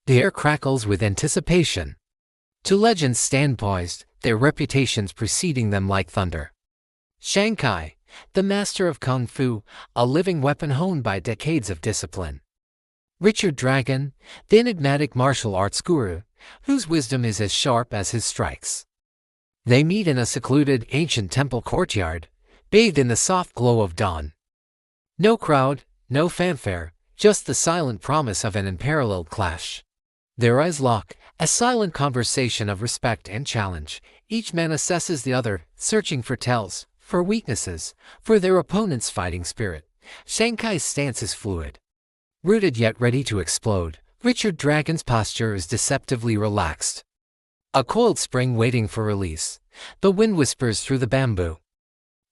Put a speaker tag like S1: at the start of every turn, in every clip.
S1: The air crackles with anticipation. Two legends stand poised, their reputations preceding them like thunder. Shang-Chi, the master of Kung Fu, a living weapon honed by decades of discipline. Richard Dragon, the enigmatic martial arts guru, whose wisdom is as sharp as his strikes. They meet in a secluded, ancient temple courtyard, bathed in the soft glow of dawn. No crowd, no fanfare, just the silent promise of an unparalleled clash. Their eyes lock, a silent conversation of respect and challenge. Each man assesses the other, searching for tells, for weaknesses, for their opponent's fighting spirit. Shang-Chi's stance is fluid. Rooted yet ready to explode, Richard Dragon's posture is deceptively relaxed. A coiled spring waiting for release. The wind whispers through the bamboo.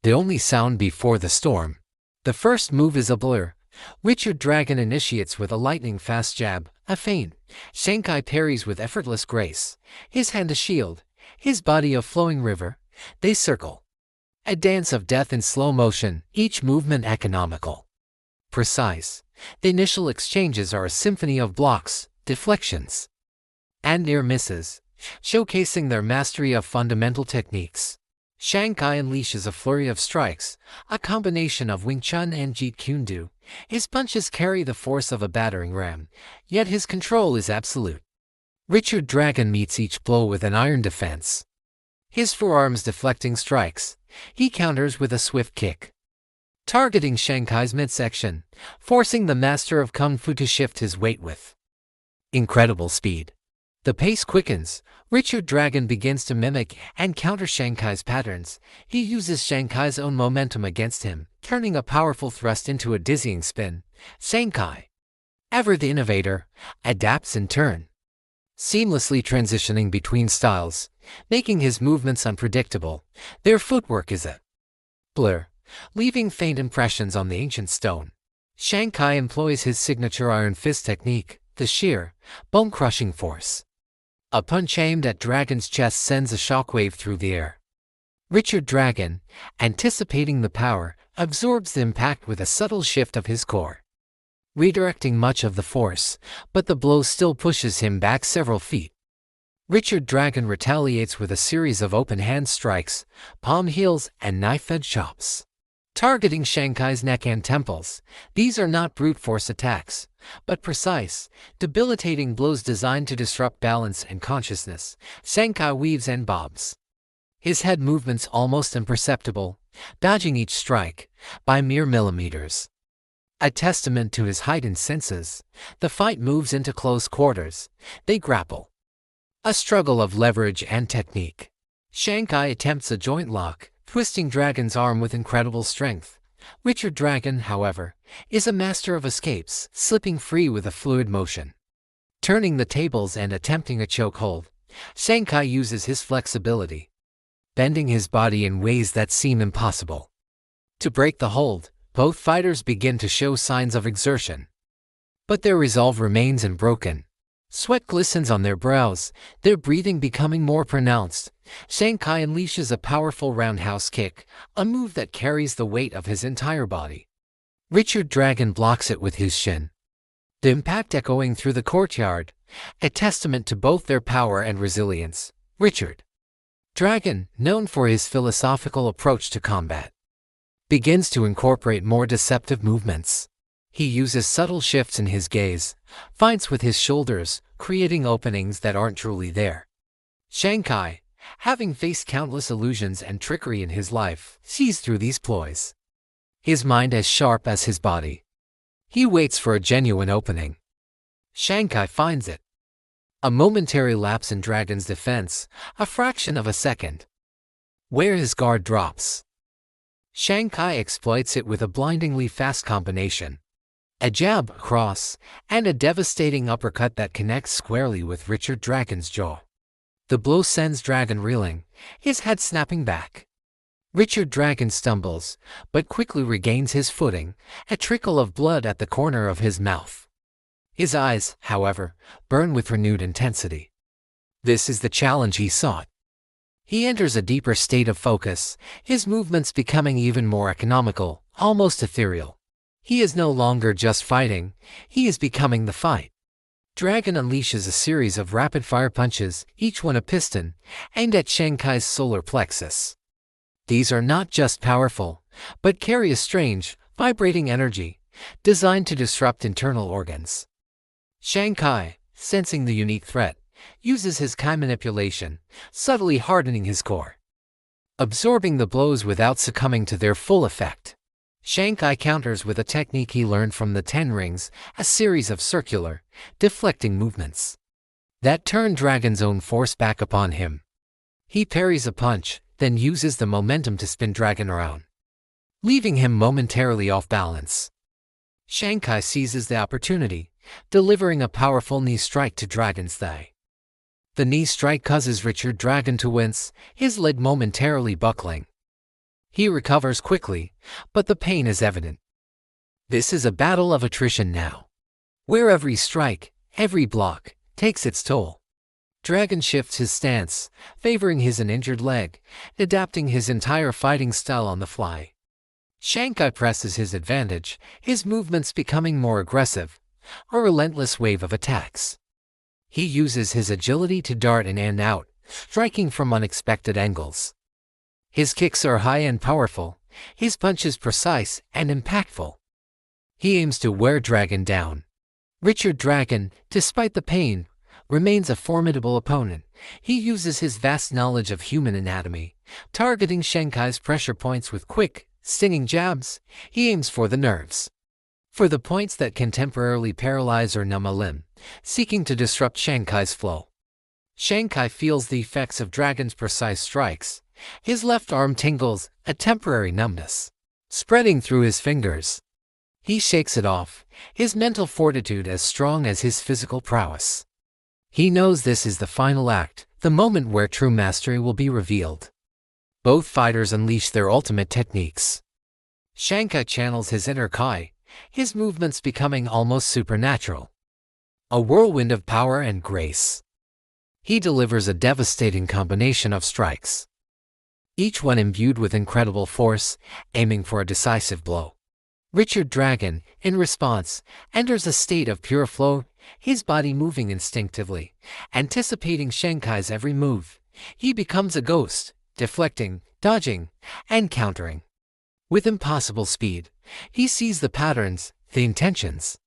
S1: The only sound before the storm. The first move is a blur. Richard Dragon initiates with a lightning-fast jab, a feint. Shang-Chi parries with effortless grace. His hand a shield, his body a flowing river. They circle. A dance of death in slow motion, each movement economical. Precise. The initial exchanges are a symphony of blocks, deflections, and near misses, showcasing their mastery of fundamental techniques. Shang-Chi unleashes a flurry of strikes, a combination of Wing Chun and Jeet Kune Do. His punches carry the force of a battering ram, yet his control is absolute. Richard Dragon meets each blow with an iron defense. His forearms deflecting strikes, he counters with a swift kick, targeting Shang-Chi's midsection, forcing the master of Kung Fu to shift his weight with incredible speed. The pace quickens. Richard Dragon begins to mimic and counter Shang-Chi's patterns. He uses Shang-Chi's own momentum against him, turning a powerful thrust into a dizzying spin. Shang-Chi, ever the innovator, adapts in turn, seamlessly transitioning between styles, making his movements unpredictable. Their footwork is a blur, leaving faint impressions on the ancient stone. Shang-Chi employs his signature iron fist technique, the sheer, bone-crushing force. A punch aimed at Dragon's chest sends a shockwave through the air. Richard Dragon, anticipating the power, absorbs the impact with a subtle shift of his core, redirecting much of the force, but the blow still pushes him back several feet. Richard Dragon retaliates with a series of open hand strikes, palm heels, and knife-edge chops, targeting Shang-Chi's neck and temples. These are not brute force attacks, but precise, debilitating blows designed to disrupt balance and consciousness. Shang-Chi weaves and bobs, his head movements almost imperceptible, dodging each strike by mere millimeters. A testament to his heightened senses, the fight moves into close quarters. They grapple. A struggle of leverage and technique. Shang-Chi attempts a joint lock, twisting Dragon's arm with incredible strength. Richard Dragon, however, is a master of escapes, slipping free with a fluid motion. Turning the tables and attempting a chokehold, Shang-Chi uses his flexibility, bending his body in ways that seem impossible. To break the hold, both fighters begin to show signs of exertion. But their resolve remains unbroken. Sweat glistens on their brows, their breathing becoming more pronounced. Shang-Chi unleashes a powerful roundhouse kick, a move that carries the weight of his entire body. Richard Dragon blocks it with his shin, the impact echoing through the courtyard, a testament to both their power and resilience. Richard Dragon, known for his philosophical approach to combat, begins to incorporate more deceptive movements. He uses subtle shifts in his gaze, fights with his shoulders, creating openings that aren't truly there. Shang-Chi, having faced countless illusions and trickery in his life, sees through these ploys. His mind as sharp as his body. He waits for a genuine opening. Shang-Chi finds it. A momentary lapse in Dragon's defense, a fraction of a second, where his guard drops. Shang-Chi exploits it with a blindingly fast combination. A jab, cross, and a devastating uppercut that connects squarely with Richard Dragon's jaw. The blow sends Dragon reeling, his head snapping back. Richard Dragon stumbles, but quickly regains his footing, a trickle of blood at the corner of his mouth. His eyes, however, burn with renewed intensity. This is the challenge he sought. He enters a deeper state of focus, his movements becoming even more economical, almost ethereal. He is no longer just fighting, he is becoming the fight. Dragon unleashes a series of rapid-fire punches, each one a piston, aimed at Shang-Chi's solar plexus. These are not just powerful, but carry a strange, vibrating energy, designed to disrupt internal organs. Shang-Chi, sensing the unique threat, uses his Chi manipulation, subtly hardening his core. Absorbing the blows without succumbing to their full effect. Shang-Chi counters with a technique he learned from the Ten Rings, a series of circular, deflecting movements that turn Dragon's own force back upon him. He parries a punch, then uses the momentum to spin Dragon around, leaving him momentarily off balance. Shang-Chi seizes the opportunity, delivering a powerful knee strike to Dragon's thigh. The knee strike causes Richard Dragon to wince, his leg momentarily buckling. He recovers quickly, but the pain is evident. This is a battle of attrition now, where every strike, every block, takes its toll. Dragon shifts his stance, favoring his uninjured leg, adapting his entire fighting style on the fly. Shang-Chi presses his advantage, his movements becoming more aggressive, a relentless wave of attacks. He uses his agility to dart in and out, striking from unexpected angles. His kicks are high and powerful, his punches precise and impactful. He aims to wear Dragon down. Richard Dragon, despite the pain, remains a formidable opponent. He uses his vast knowledge of human anatomy, targeting Shang-Chi's pressure points with quick, stinging jabs. He aims for the nerves, for the points that can temporarily paralyze or numb a limb, seeking to disrupt Shang-Chi's flow. Shang-Chi feels the effects of Dragon's precise strikes. His left arm tingles, a temporary numbness spreading through his fingers. He shakes it off, his mental fortitude as strong as his physical prowess. He knows this is the final act, the moment where true mastery will be revealed. Both fighters unleash their ultimate techniques. Shang-Chi channels his inner Chi, his movements becoming almost supernatural. A whirlwind of power and grace. He delivers a devastating combination of strikes, each one imbued with incredible force, aiming for a decisive blow. Richard Dragon, in response, enters a state of pure flow, his body moving instinctively, anticipating Shang-Chi's every move. He becomes a ghost, deflecting, dodging, and countering. With impossible speed, he sees the patterns, the intentions.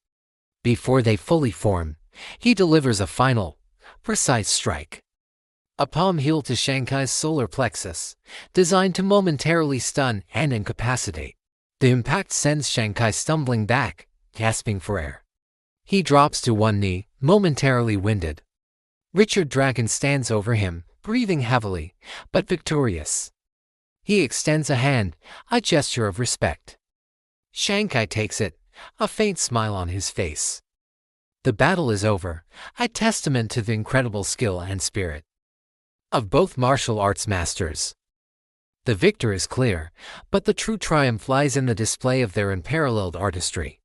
S1: Before they fully form, he delivers a final, precise strike. A palm heel to Shang-Chi's solar plexus, designed to momentarily stun and incapacitate. The impact sends Shang-Chi stumbling back, gasping for air. He drops to one knee, momentarily winded. Richard Dragon stands over him, breathing heavily, but victorious. He extends a hand, a gesture of respect. Shang-Chi takes it, a faint smile on his face. The battle is over, a testament to the incredible skill and spirit of both martial arts masters. The victor is clear, but the true triumph lies in the display of their unparalleled artistry.